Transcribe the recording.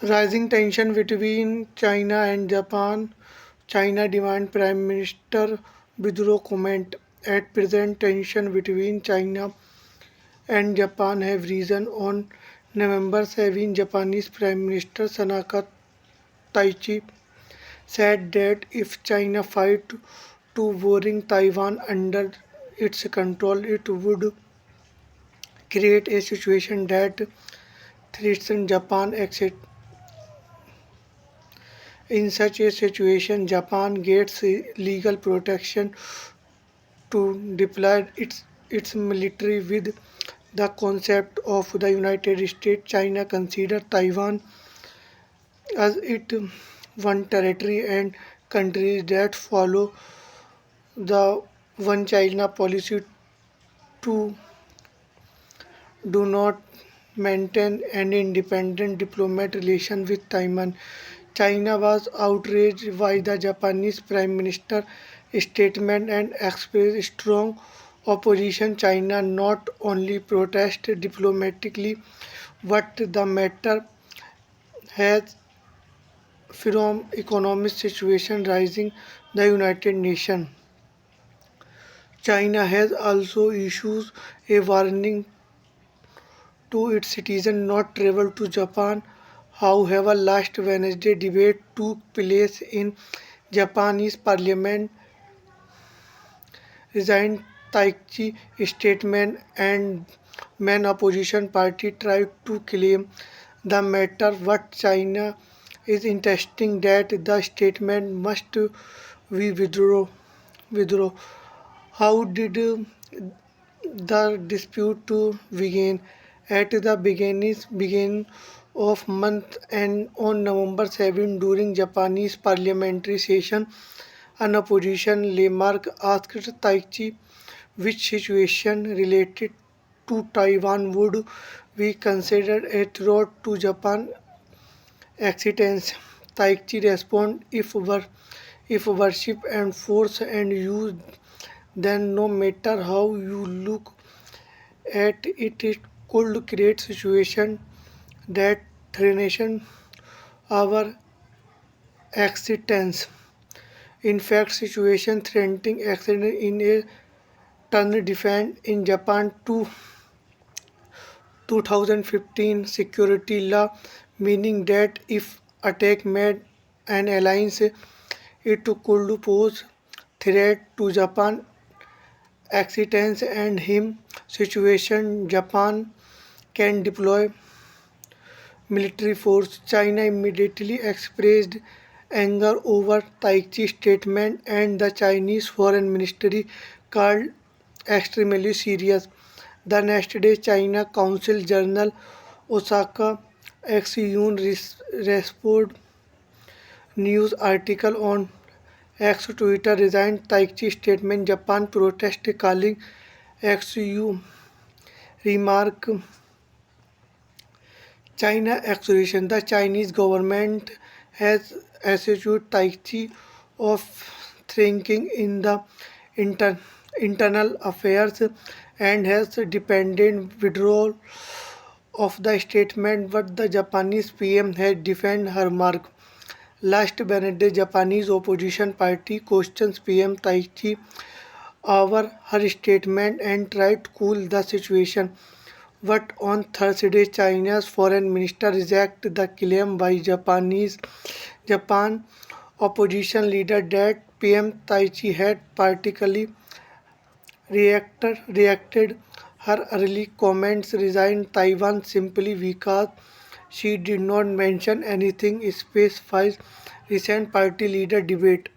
Rising tension between China and Japan. China demand Prime Minister withdraw comment. At present, tension between China and Japan have risen on November 7. Japanese Prime Minister Sanaka Taichi said that if China fight to bring Taiwan under its control, it would create a situation that threatens Japan exit. In such a situation, Japan gets legal protection to deploy its military with the concept of the United States. China consider Taiwan as its one territory and countries that follow the one China policy to do not maintain an independent diplomatic relation with Taiwan. China was outraged by the Japanese Prime Minister's statement and expressed strong opposition. China not only protested diplomatically, but the matter has from economic situation rising the United Nations. China has also issued a warning to its citizens not travel to Japan. However, last Wednesday debate took place in Japanese parliament. Resigned Taichi statement and main opposition party tried to claim the matter, but China is insisting that the statement must be withdraw. How did the dispute to begin? At the begin of month and on November 7 during Japanese parliamentary session, an opposition remark asked Taichi which situation related to Taiwan would be considered a threat to Japan existence. Taichi responded, if worship and force and use, then no matter how you look at it, it could create situation that threaten our existence. In fact, situation threatening accident in a turn defense in Japan to 2015 security law, meaning that if attack made an alliance, it could pose threat to Japan existence and him situation. Japan can deploy military force. China immediately expressed anger over Taichi's statement and the Chinese foreign ministry called extremely serious. The next day, China Council Journal Osaka Exyun responded news article on X Twitter resigned Taichi statement Japan protest calling XU remark China accusation. The Chinese government has accused Taichi of thinking in the inter- internal affairs and has dependent withdrawal of the statement, but the Japanese PM has defended her mark. Last Wednesday, Japanese opposition party questions PM Taichi over her statement and tried to cool the situation. But on Thursday, China's foreign minister rejected the claim by Japan opposition leader that PM Taichi had particularly reacted her early comments resigned Taiwan simply because she did not mention anything specified recent party leader debate.